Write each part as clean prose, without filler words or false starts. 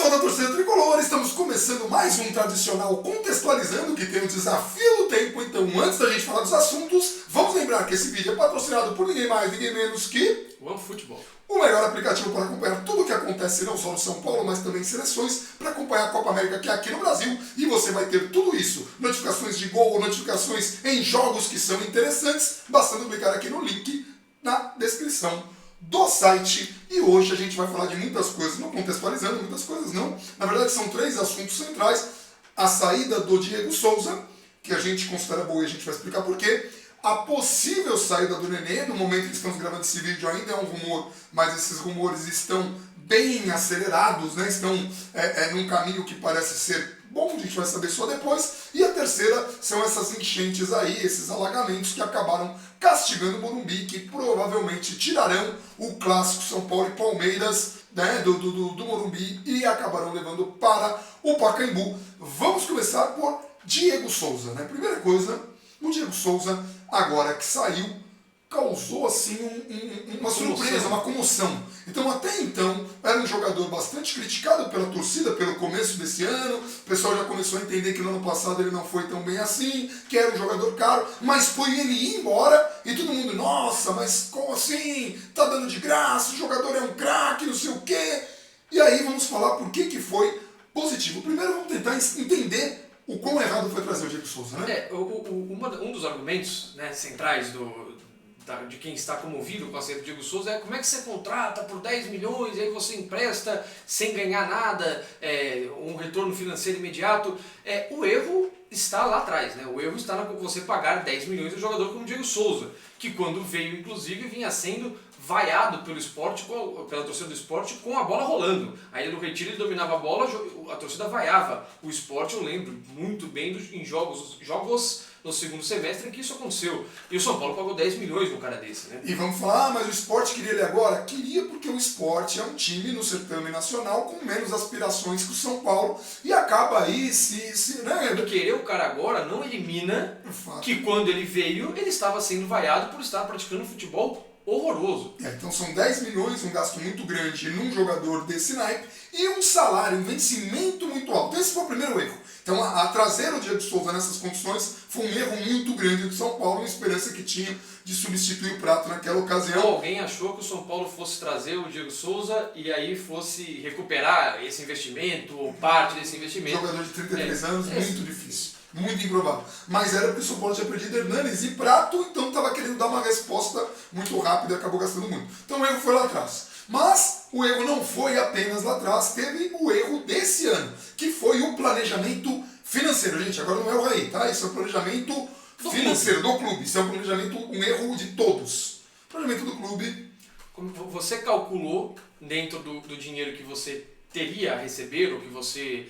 Toda a torcida tricolor, estamos começando mais um tradicional Contextualizando, que tem o desafio do tempo. Então, antes da gente falar dos assuntos, vamos lembrar que esse vídeo é patrocinado por ninguém mais, ninguém menos que OneFootball, o melhor aplicativo para acompanhar tudo o que acontece não só no São Paulo, mas também em seleções, para acompanhar a Copa América que é aqui no Brasil. E você vai ter tudo isso, notificações de gol, notificações em jogos que são interessantes, bastando clicar aqui no link na descrição do site. E hoje a gente vai falar de muitas coisas, não contextualizando, muitas coisas não. Na verdade são três assuntos centrais. A saída do Diego Souza, que a gente considera boa e a gente vai explicar por quê. A possível saída do Nenê, no momento que estamos gravando esse vídeo ainda é um rumor, mas esses rumores estão bem acelerados, né? Estão num caminho que parece ser bom, a gente vai saber só depois. E a terceira são essas enchentes aí, esses alagamentos que acabaram castigando o Morumbi, que provavelmente tirarão o clássico São Paulo e Palmeiras, né, do Morumbi e acabarão levando para o Pacaembu. Vamos começar por Diego Souza, né? Primeira coisa, o Diego Souza, agora que saiu, causou assim uma surpresa, uma comoção. Então até então era um jogador bastante criticado pela torcida pelo começo desse ano. O pessoal já começou a entender que no ano passado ele não foi tão bem assim, que era um jogador caro, mas foi ele ir embora e todo mundo, nossa, mas como assim? Tá dando de graça, o jogador é um craque, não sei o quê. E aí vamos falar por que foi positivo. Primeiro vamos tentar entender o quão errado foi trazer o Diego Souza, né? Um dos argumentos, né, centrais de quem está comovido com a saída do Diego Souza é como é que você contrata por 10 milhões e aí você empresta sem ganhar nada, um retorno financeiro imediato. O erro está lá atrás, né? O erro está na você pagar 10 milhões de um jogador como o Diego Souza, que quando veio, inclusive, vinha sendo vaiado pelo esporte, pela torcida do esporte, com a bola rolando. Aí no retiro ele dominava a bola, a torcida vaiava o esporte. Eu lembro muito bem em jogos no segundo semestre em que isso aconteceu. E o São Paulo pagou 10 milhões num cara desse, né? E vamos falar, mas o esporte queria ele agora? Queria, porque o esporte é um time no certame nacional com menos aspirações que o São Paulo e acaba aí né? Querer o cara agora não elimina que quando ele veio, ele estava sendo vaiado por estar praticando futebol horroroso. Então são 10 milhões, um gasto muito grande num jogador desse naipe e um salário, um vencimento muito alto. Então esse foi o primeiro erro. Então a trazer o Diego Souza nessas condições foi um erro muito grande do São Paulo, uma esperança que tinha de substituir o Prato naquela ocasião. Ou alguém achou que o São Paulo fosse trazer o Diego Souza e aí fosse recuperar esse investimento ou parte desse investimento. Jogador de 33 anos, muito difícil. Muito improvável. Mas era porque o São Paulo tinha perdido Hernanes e Prato, então estava querendo dar uma resposta muito rápida e acabou gastando muito. Então o erro foi lá atrás. Mas o erro não foi apenas lá atrás, teve o erro desse ano, que foi o planejamento financeiro. Gente, agora não é o Raí, tá? Isso é o planejamento financeiro do clube. Isso é um planejamento, um erro de todos. O planejamento do clube. Como você calculou dentro do dinheiro que você teria a receber, ou que você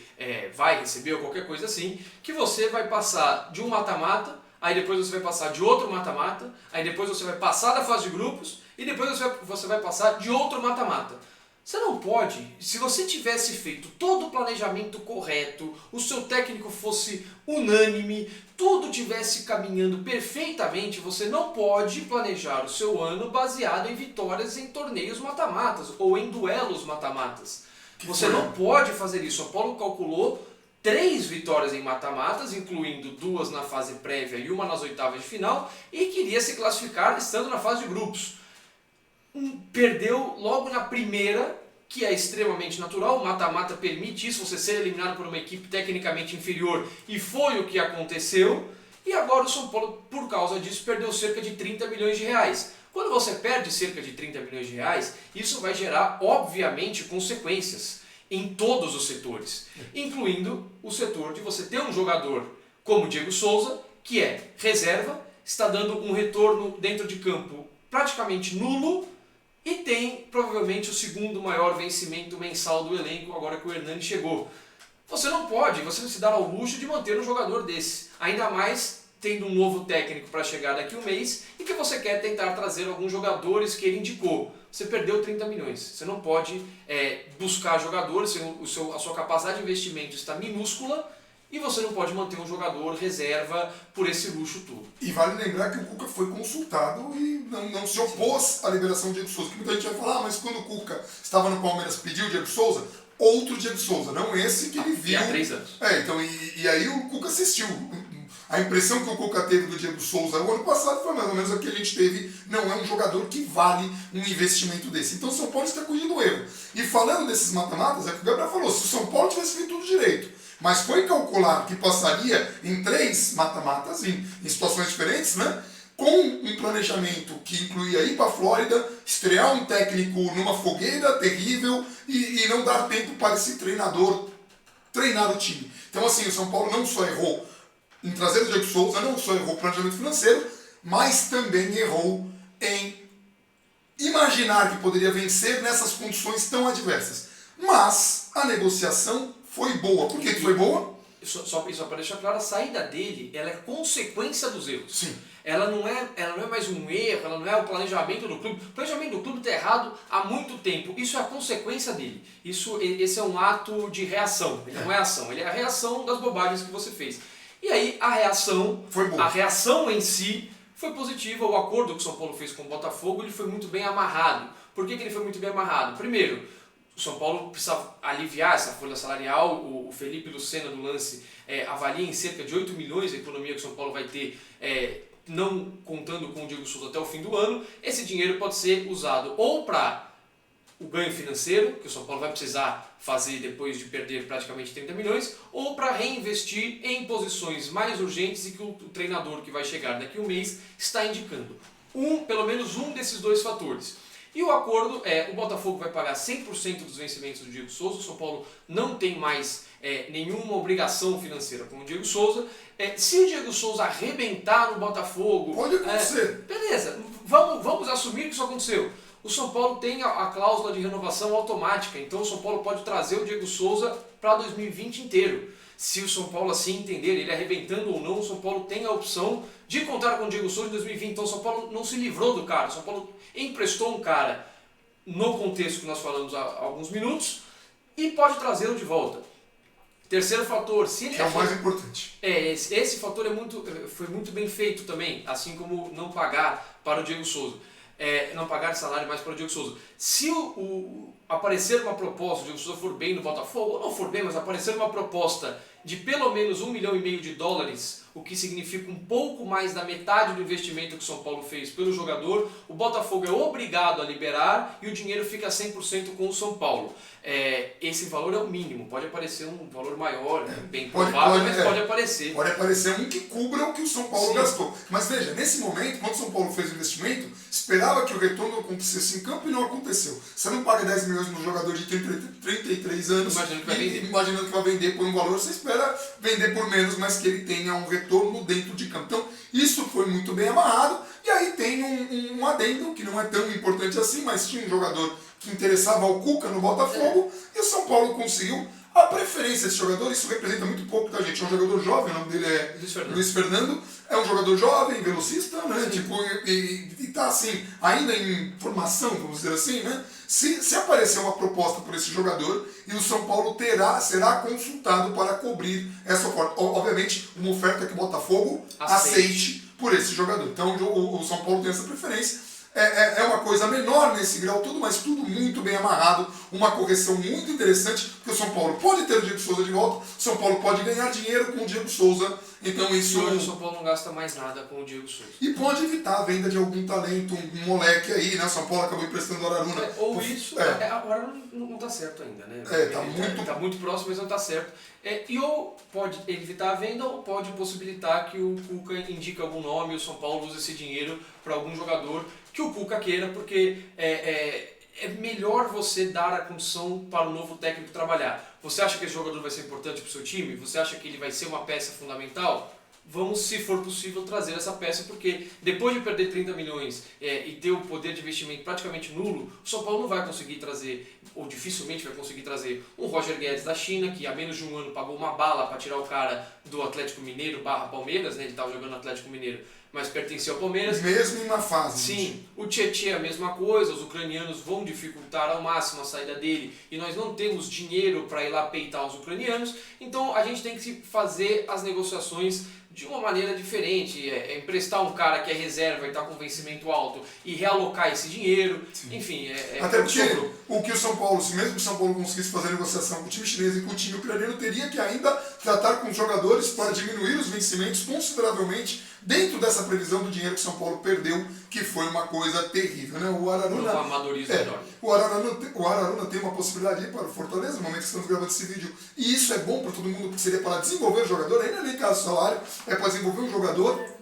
vai receber, ou qualquer coisa assim, que você vai passar de um mata-mata, aí depois você vai passar de outro mata-mata, aí depois você vai passar da fase de grupos, e depois você vai passar de outro mata-mata. Você não pode, se você tivesse feito todo o planejamento correto, o seu técnico fosse unânime, tudo tivesse caminhando perfeitamente, você não pode planejar o seu ano baseado em vitórias em torneios mata-matas, ou em duelos mata-matas. Você não pode fazer isso. O São Paulo calculou 3 vitórias em mata-matas, incluindo 2 na fase prévia e 1 nas oitavas de final, e queria se classificar estando na fase de grupos. Perdeu logo na primeira, que é extremamente natural. O mata-mata permite isso, você ser eliminado por uma equipe tecnicamente inferior, e foi o que aconteceu. E agora o São Paulo, por causa disso, perdeu cerca de 30 milhões de reais. Quando você perde cerca de 30 milhões de reais, isso vai gerar, obviamente, consequências em todos os setores, incluindo o setor de você ter um jogador como o Diego Souza, que é reserva, está dando um retorno dentro de campo praticamente nulo e tem provavelmente o segundo maior vencimento mensal do elenco agora que o Hernani chegou. Você não se dá ao luxo de manter um jogador desse, ainda mais tendo um novo técnico para chegar daqui a um mês e que você quer tentar trazer alguns jogadores que ele indicou. Você perdeu 30 milhões. Você não pode buscar jogadores, a sua capacidade de investimento está minúscula e você não pode manter um jogador reserva por esse luxo todo. E vale lembrar que o Cuca foi consultado e não se opôs à liberação do Diego Souza. Que muita gente vai falar, mas quando o Cuca estava no Palmeiras pediu o Diego Souza, outro Diego Souza, não esse que ele viu. Há 3 anos. Então, e aí o Cuca assistiu. A impressão que o Cuca teve do Diego Souza o ano passado foi mais ou menos a que a gente teve. Não é um jogador que vale um investimento desse. Então o São Paulo está corrigindo o erro. E falando desses mata-matas, é o que o Gabriel falou, se o São Paulo tivesse feito tudo direito, mas foi calcular que passaria em 3 mata-matas, em situações diferentes, né? Com um planejamento que incluía ir para a Flórida, estrear um técnico numa fogueira terrível e não dar tempo para esse treinador treinar o time. Então assim, o São Paulo não só errou em trazer o Diego Souza, não só errou o planejamento financeiro, mas também errou em imaginar que poderia vencer nessas condições tão adversas. Mas a negociação foi boa. Por que foi boa? Só para deixar claro, a saída dele ela é consequência dos erros. Sim. Ela não é mais um erro, ela não é o planejamento do clube. O planejamento do clube está errado há muito tempo. Isso é a consequência dele. Esse é um ato de reação. Ele não é ação, ele é a reação das bobagens que você fez. E aí a reação foi boa. A reação em si foi positiva. O acordo que o São Paulo fez com o Botafogo ele foi muito bem amarrado. Por que ele foi muito bem amarrado? Primeiro, o São Paulo precisava aliviar essa folha salarial. O Felipe Lucena do Lance avalia em cerca de 8 milhões a economia que o São Paulo vai ter, não contando com o Diego Souza até o fim do ano. Esse dinheiro pode ser usado ou para o ganho financeiro, que o São Paulo vai precisar fazer depois de perder praticamente 30 milhões, ou para reinvestir em posições mais urgentes e que o treinador que vai chegar daqui a um mês está indicando. Pelo menos um desses 2 fatores. E o acordo o Botafogo vai pagar 100% dos vencimentos do Diego Souza, o São Paulo não tem mais nenhuma obrigação financeira com o Diego Souza. Se o Diego Souza arrebentar no Botafogo... Pode acontecer. Beleza, vamos assumir que isso aconteceu. O São Paulo tem a cláusula de renovação automática, então o São Paulo pode trazer o Diego Souza para 2020 inteiro. Se o São Paulo assim entender, ele arrebentando ou não, o São Paulo tem a opção de contar com o Diego Souza em 2020. Então o São Paulo não se livrou do cara, o São Paulo emprestou um cara no contexto que nós falamos há alguns minutos e pode trazê-lo de volta. Terceiro fator, se ele que é o mais importante. Esse fator foi muito bem feito também, assim como não pagar para o Diego Souza. Não pagar salário mais para o Diego Souza. Se aparecer uma proposta, o Diego Souza for bem no Botafogo, ou não for bem, mas aparecer uma proposta de pelo menos $1,5 milhão, o que significa um pouco mais da metade do investimento que o São Paulo fez pelo jogador, o Botafogo é obrigado a liberar e o dinheiro fica 100% com o São Paulo. Esse valor é o mínimo, pode aparecer um valor maior, bem provável, mas pode aparecer. Pode aparecer um que cubra o que o São Paulo gastou. Mas veja, nesse momento, quando o São Paulo fez o investimento, esperava que o retorno acontecesse em campo e não aconteceu. Você não paga 10 milhões num jogador de 33 anos, imaginando que vai vender por um valor, você espera vender por menos, mas que ele tenha um retorno dentro de campo. Então, isso foi muito bem amarrado. E aí tem um adendo, que não é tão importante assim, mas tinha um jogador que interessava ao Cuca no Botafogo, e o São Paulo conseguiu a preferência desse jogador. Isso representa muito pouco, tá, gente? É um jogador jovem, o nome dele é Luiz Fernando. É um jogador jovem, velocista, né? Tipo, e tá assim, ainda em formação, vamos dizer assim, né? Se aparecer uma proposta por esse jogador, e o São Paulo será consultado para cobrir essa oferta. Obviamente, uma oferta que o Botafogo aceite por esse jogador. Então o São Paulo tem essa preferência. É uma coisa menor nesse grau tudo, mas tudo muito bem amarrado, uma correção muito interessante, porque o São Paulo pode ter o Diego Souza de volta, o São Paulo pode ganhar dinheiro com o Diego Souza, então isso... Hoje o São Paulo não gasta mais nada com o Diego Souza. E pode evitar a venda de algum talento, um moleque aí, né? O São Paulo acabou emprestando o Araruna. Agora não está certo ainda, né? Tá muito próximo, mas não está certo. E ou pode evitar a venda ou pode possibilitar que o Cuca indique algum nome e o São Paulo use esse dinheiro para algum jogador que o Cuca queira, porque é melhor você dar a condição para o novo técnico trabalhar. Você acha que esse jogador vai ser importante para o seu time? Você acha que ele vai ser uma peça fundamental? Vamos, se for possível, trazer essa peça, porque depois de perder 30 milhões e ter o poder de investimento praticamente nulo, o São Paulo não vai conseguir trazer, ou dificilmente vai conseguir trazer, um Roger Guedes da China, que há menos de um ano pagou uma bala para tirar o cara do Atlético Mineiro / Palmeiras, né? Ele estava jogando no Atlético Mineiro, mas pertencia ao Palmeiras. Mesmo na fase. Sim, o Tietê é a mesma coisa, os ucranianos vão dificultar ao máximo a saída dele e nós não temos dinheiro para ir lá peitar os ucranianos, então a gente tem que fazer as negociações de uma maneira diferente, emprestar um cara que é reserva e está com vencimento alto e realocar esse dinheiro, Sim. Enfim, até porque o que o São Paulo, se mesmo que o São Paulo conseguisse fazer negociação com o time chinês e com o time ucraniano, teria que ainda tratar com os jogadores para diminuir os vencimentos consideravelmente dentro dessa previsão do dinheiro que o São Paulo perdeu, que foi uma coisa terrível, né? O Araruna, um amadorismo enorme. O Araruna tem uma possibilidade de ir para o Fortaleza, no momento que estamos gravando esse vídeo, e isso é bom para todo mundo, porque seria para desenvolver o jogador, ainda nem caso salário, é para desenvolver um jogador.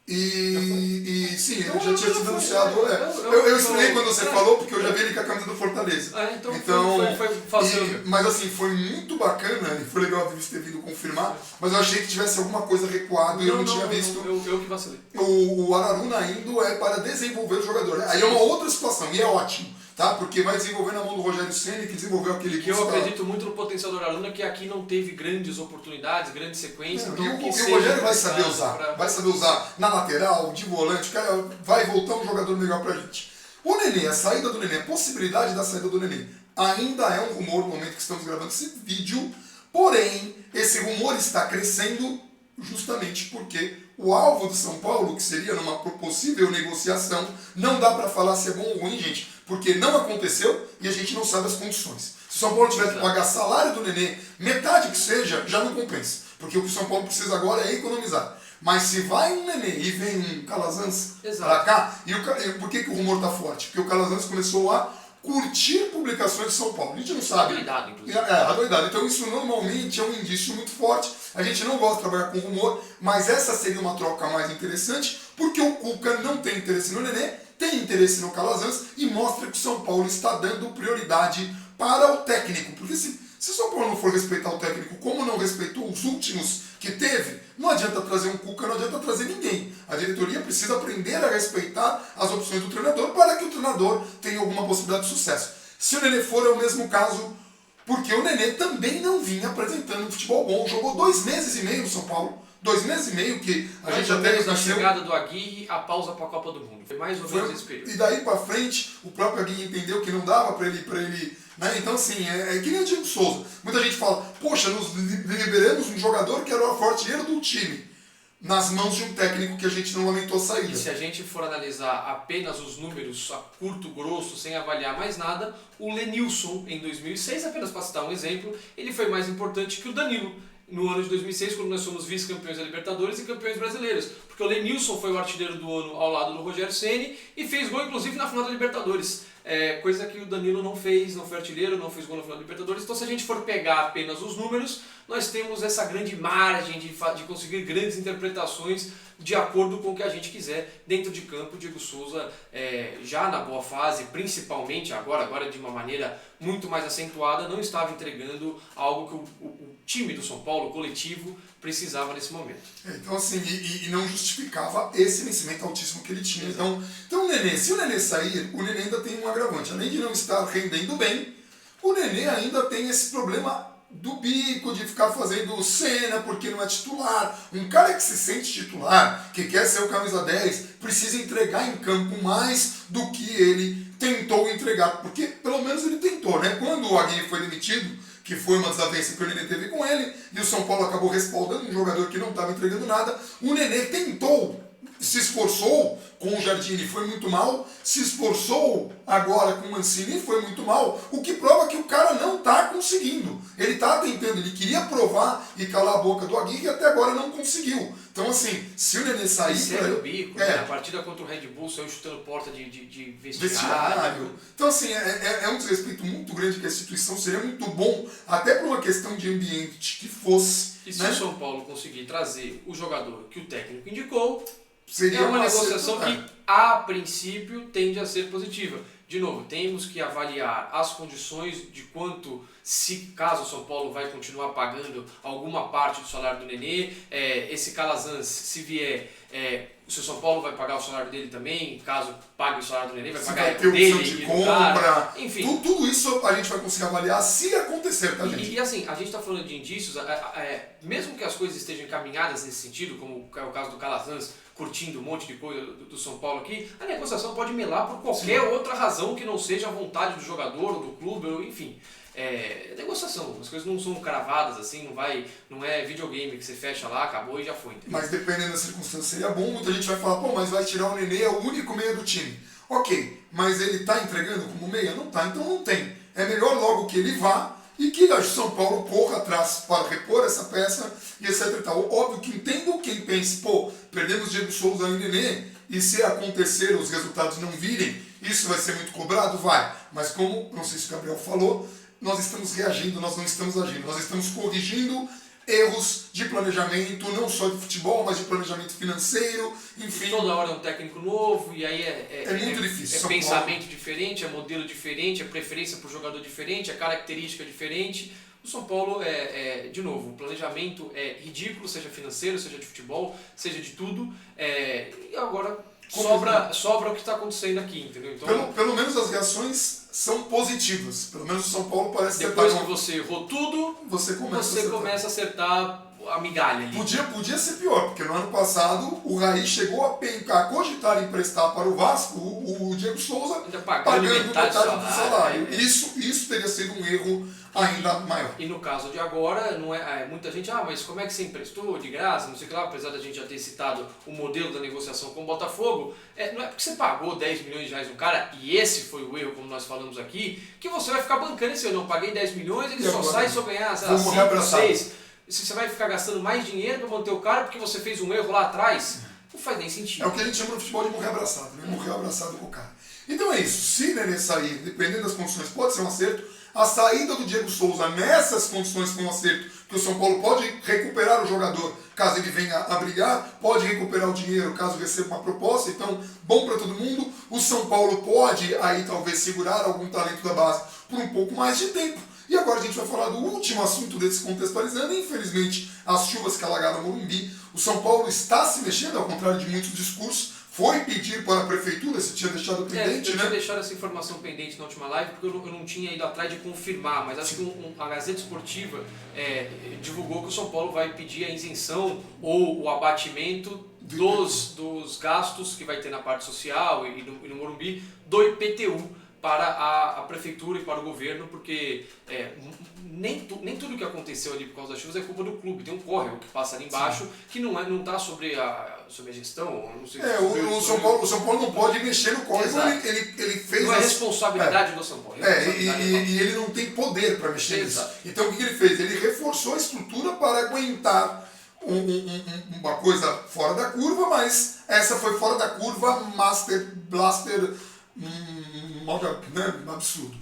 E sim, ele já tinha sido anunciado. Eu estranhei quando você falou, porque eu já vi ele com a camisa do Fortaleza. Então foi fácil. Mas assim, foi muito bacana, e foi legal ter vindo confirmar, mas eu achei que tivesse alguma coisa recuado e eu não tinha visto. Eu que vacilei. O Araruna indo é para desenvolver o jogador. Aí é uma outra situação, e é ótimo. Tá? Porque vai desenvolver na mão do Rogério Ceni, que desenvolveu aquele que eu acredito muito no potencial do Araruna, que aqui não teve grandes oportunidades, grandes sequências. Então, e o Rogério vai saber usar. Vai saber usar na lateral, de volante, o cara vai voltar um jogador melhor pra gente. O Nenê, a saída do Nenê, a possibilidade da saída do Nenê, ainda é um rumor no momento que estamos gravando esse vídeo, porém, esse rumor está crescendo justamente porque o alvo do São Paulo, que seria numa possível negociação, não dá para falar se é bom ou ruim, gente, porque não aconteceu e a gente não sabe as condições. Se o São Paulo tiver que pagar salário do Nenê, metade que seja, já não compensa, porque o que o São Paulo precisa agora é economizar. Mas se vai um Nenê e vem um Calazans para cá, por que o rumor está forte? Porque o Calazans começou a curtir publicações de São Paulo. A gente não sabe. Adoidado, inclusive. Adoidado. Então isso normalmente é um indício muito forte. A gente não gosta de trabalhar com rumor, mas essa seria uma troca mais interessante, porque o Cuca não tem interesse no Nenê, tem interesse no Calazans e mostra que o São Paulo está dando prioridade para o técnico. Porque se o São Paulo não for respeitar o técnico como não respeitou os últimos que teve, não adianta trazer um Cuca, não adianta trazer ninguém. A diretoria precisa aprender a respeitar as opções do treinador para que o treinador tenha alguma possibilidade de sucesso. Se o Nenê for, é o mesmo caso, porque o Nenê também não vinha apresentando um futebol bom. Jogou 2 meses e meio no São Paulo. 2 meses e meio que a gente até na chegada do Aguirre, a pausa para a Copa do Mundo. Foi mais ou menos esse período. E daí para frente, o próprio Aguirre entendeu que não dava para ele né? Então assim, é que nem o Diego Souza. Muita gente fala, poxa, nos liberamos um jogador que era o artilheiro do time, nas mãos de um técnico que a gente não lamentou a saída. E se a gente for analisar apenas os números a curto, grosso, sem avaliar mais nada, o Lenilson, em 2006, apenas para citar um exemplo, ele foi mais importante que o Danilo no ano de 2006, quando nós fomos vice-campeões da Libertadores e campeões brasileiros. Porque o Lenilson foi o artilheiro do ano ao lado do Rogério Ceni e fez gol, inclusive, na final da Libertadores. Coisa que o Danilo não fez, não foi artilheiro, não fez gol na final da Libertadores. Então, se a gente for pegar apenas os números, nós temos essa grande margem de conseguir grandes interpretações de acordo com o que a gente quiser dentro de campo. O Diego Souza, já na boa fase, principalmente agora de uma maneira muito mais acentuada, não estava entregando algo que o time do São Paulo, o coletivo, precisava nesse momento. Então assim, e não justificava esse vencimento altíssimo que ele tinha. Então o Nenê, se o Nenê sair, o Nenê ainda tem um agravante. Além de não estar rendendo bem, o Nenê ainda tem esse problema do bico, de ficar fazendo cena porque não é titular. Um cara que se sente titular, que quer ser o camisa 10, precisa entregar em campo mais do que ele tentou entregar. Porque pelo menos ele tentou, né? Quando o Aguirre foi demitido, que foi uma desavença que o Nenê teve com ele, e o São Paulo acabou respaldando um jogador que não estava entregando nada, o Nenê tentou, se esforçou com o Jardine, foi muito mal, se esforçou agora com o Mancini, foi muito mal, o que prova que o cara não está conseguindo. Ele está tentando, ele queria provar e calar a boca do Aguirre e até agora não conseguiu. Então assim, se o Nenê sair... Sério o bico, né? A partida contra o Red Bull saiu chutando porta de vestiário. Então assim, é um desrespeito muito grande que a instituição seria muito bom, até por uma questão de ambiente que fosse. E se o São Paulo conseguir trazer o jogador que o técnico indicou, seria uma negociação que, a princípio, tende a ser positiva. De novo, temos que avaliar as condições de quanto, se caso o São Paulo vai continuar pagando alguma parte do salário do Nenê, esse Calazans, se vier, se o São Paulo vai pagar o salário dele também, caso pague o salário do Nenê, vai Se pagar vai ter dele opção de e do compra, cara. Enfim. tudo isso a gente vai conseguir avaliar se acontecer, tá, gente? E assim, a gente está falando de indícios, mesmo que as coisas estejam encaminhadas nesse sentido, como é o caso do Calazans, curtindo um monte de coisa do São Paulo aqui, a negociação pode melar por qualquer outra razão que não seja a vontade do jogador ou do clube, ou, enfim. É negociação, as coisas não são cravadas assim, não é videogame que você fecha lá, acabou e já foi. Entendeu? Mas dependendo da circunstância seria bom, muita gente vai falar, pô, mas vai tirar o Nenê, é o único meia do time. Ok, mas ele tá entregando como meia? Não tá, então não tem. É melhor logo que ele vá e que o São Paulo corra atrás para repor essa peça e etc e tal. Óbvio que entendo quem pense, pô, perdemos Diego Souza e Nenê, e se acontecer, os resultados não virem, isso vai ser muito cobrado? Vai. Mas como, não sei se o Gabriel falou, nós estamos reagindo, nós não estamos agindo, nós estamos corrigindo erros de planejamento, não só de futebol, mas de planejamento financeiro, enfim. E toda hora é um técnico novo, e aí é muito difícil. É pensamento diferente, é modelo diferente, é preferência por jogador diferente, é característica diferente. O São Paulo de novo, o planejamento é ridículo, seja financeiro, seja de futebol, seja de tudo. E agora sobra o que está acontecendo aqui, entendeu? Então, pelo menos as reações são positivas. Pelo menos o São Paulo parece ter depois que você errou tudo, você começa a acertar a migalha ali. Podia ser pior, porque no ano passado o Raí chegou a cogitar emprestar para o Vasco o Diego Souza pagando metade do salário. Isso teria sido um erro ainda maior. E no caso de agora, não muita gente, mas como é que você emprestou de graça, não sei o que lá, apesar da gente já ter citado o modelo da negociação com o Botafogo, não é porque você pagou 10 milhões de reais no cara, e esse foi o erro, como nós falamos aqui, que você vai ficar bancando esse eu não paguei 10 milhões, ele só sai se eu ganhar 5, 6. Se você vai ficar gastando mais dinheiro para manter o cara porque você fez um erro lá atrás, não faz nem sentido. É o que a gente chama no futebol de morrer abraçado, né? Morrer abraçado com o cara. Então é isso, se Nenê sair, dependendo das condições, pode ser um acerto. A saída do Diego Souza nessas condições foi um acerto, que o São Paulo pode recuperar o jogador caso ele venha a brigar, pode recuperar o dinheiro caso receba uma proposta, então bom para todo mundo. O São Paulo pode aí talvez segurar algum talento da base por um pouco mais de tempo. E agora a gente vai falar do último assunto desse contextualizando. Infelizmente, as chuvas que alagaram o Morumbi. O São Paulo está se mexendo, ao contrário de muitos discursos. Foi pedir para a prefeitura, se tinha deixado pendente, eu tinha deixado essa informação pendente na última live, porque eu não tinha ido atrás de confirmar, mas acho que a Gazeta Esportiva divulgou que o São Paulo vai pedir a isenção ou o abatimento dos gastos que vai ter na parte social e no Morumbi do IPTU para a prefeitura e para o governo, porque nem tudo que aconteceu ali por causa das chuvas é culpa do clube. Tem um córrego que passa ali embaixo, que não está sobre a gestão, não sei o São Paulo não pode mexer no córrego, ele fez... Não é responsabilidade do São Paulo. E ele não tem poder para mexer nisso. Então o que ele fez? Ele reforçou a estrutura para aguentar uma coisa fora da curva, mas essa foi fora da curva, Blaster... um absurdo.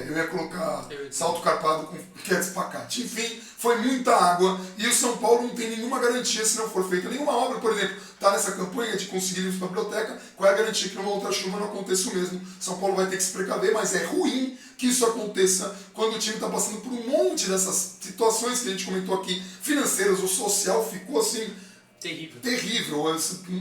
Eu ia colocar salto carpado com queda espacate. Enfim, foi muita água e o São Paulo não tem nenhuma garantia se não for feita nenhuma obra, por exemplo, está nessa campanha de conseguir livros para a biblioteca, qual é a garantia que numa outra chuva não aconteça o mesmo? São Paulo vai ter que se precaver, mas é ruim que isso aconteça quando o time está passando por um monte dessas situações que a gente comentou aqui, financeiras ou social, ficou assim... Terrível.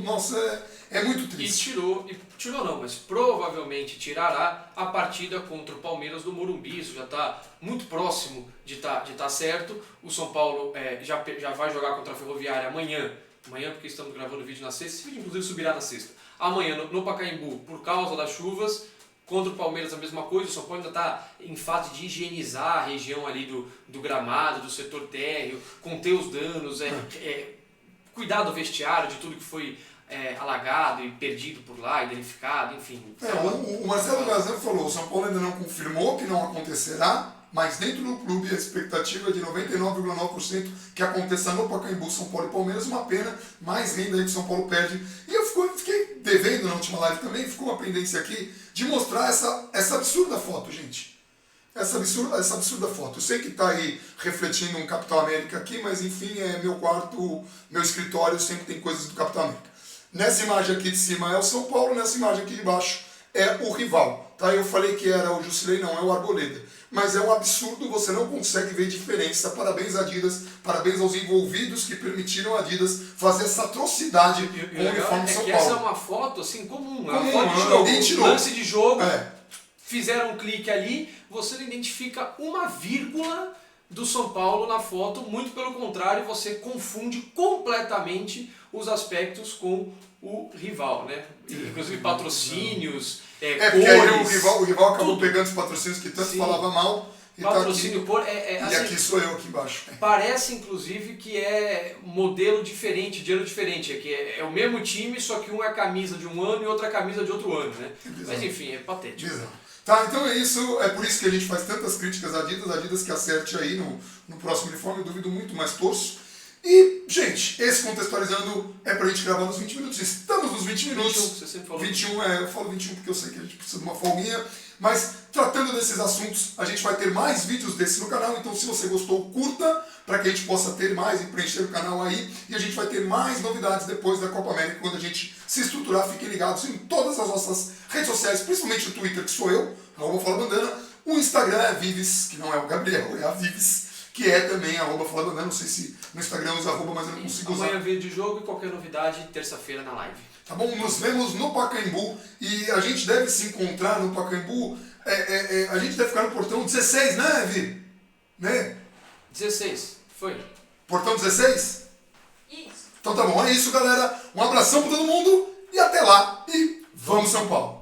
Nossa, é muito triste. E tirou não, mas provavelmente tirará a partida contra o Palmeiras do Morumbi. Isso já está muito próximo de tá certo. O São Paulo já vai jogar contra a Ferroviária amanhã, porque estamos gravando o vídeo na sexta. Esse vídeo inclusive subirá na sexta. Amanhã no Pacaembu, por causa das chuvas. Contra o Palmeiras a mesma coisa, o São Paulo ainda está em fase de higienizar a região ali do gramado, do setor térreo, conter os danos, cuidar do vestiário, de tudo que foi alagado e perdido por lá, e danificado, enfim. O Marcelo Gazan falou, o São Paulo ainda não confirmou que não acontecerá, mas dentro do clube a expectativa é de 99,9% que aconteça no Pacaembu, São Paulo e Palmeiras. Uma pena, mais renda aí que o São Paulo perde. E eu fiquei devendo na última live também, ficou uma pendência aqui, de mostrar essa absurda foto, gente. Essa absurda foto. Eu sei que está aí refletindo um Capitão América aqui, mas enfim, é meu quarto, meu escritório sempre tem coisas do Capitão América. Nessa imagem aqui de cima é o São Paulo, nessa imagem aqui de baixo é o rival. Tá? Eu falei que era o Jusilei, não, é o Arboleda. mas é um absurdo, você não consegue ver diferença. Parabéns Adidas, parabéns aos envolvidos que permitiram a Adidas fazer essa atrocidade com o uniforme de São Paulo. Essa é uma foto assim comum, Comum, foto de jogo, alguém tirou. lance de jogo, É. fizeram um clique ali, você não identifica uma vírgula do São Paulo na foto, muito pelo contrário, você confunde completamente os aspectos com o rival, né? Inclusive patrocínios, Porque aí cores, o rival acabou tudo. pegando os patrocínios que tanto Sim. falava mal. E Patrocínio, tá cor, aqui, e e assim, aqui sou eu aqui embaixo. parece inclusive que é modelo diferente, dinheiro diferente, que é o mesmo time, só que um é a camisa de um ano e outra é a camisa de outro ano, né? Mas enfim, é patético. Bizarro. Tá, então é isso, é por isso que a gente faz tantas críticas à Adidas que acerte aí no próximo uniforme, eu duvido muito, mas torço. E, gente, esse Contextualizando é pra gente gravar nos 20 minutos, estamos nos 20 minutos. 21, você sempre falou. 21, eu falo 21 porque eu sei que a gente precisa de uma folguinha, mas tratando desses assuntos, a gente vai ter mais vídeos desses no canal, então se você gostou, curta, para que a gente possa ter mais e preencher o canal aí, e a gente vai ter mais novidades depois da Copa América, quando a gente se estruturar, fiquem ligados em todas as nossas redes sociais, principalmente o Twitter, que sou eu, @FalaBandana, o Instagram é a Vives, que não é o Gabriel, é a Vives, que é também @FalaBandana, não sei se no Instagram usa arroba, mas eu não consigo usar. Amanhã vídeo de jogo e qualquer novidade, terça-feira na live. Tá bom? Nos vemos no Pacaembu e a gente deve se encontrar no Pacaembu. A gente deve ficar no portão 16, né, Vi? Né? 16, foi. Portão 16? Isso. Então tá bom, é isso, galera. Um abração pra todo mundo e até lá. E vamos São Paulo!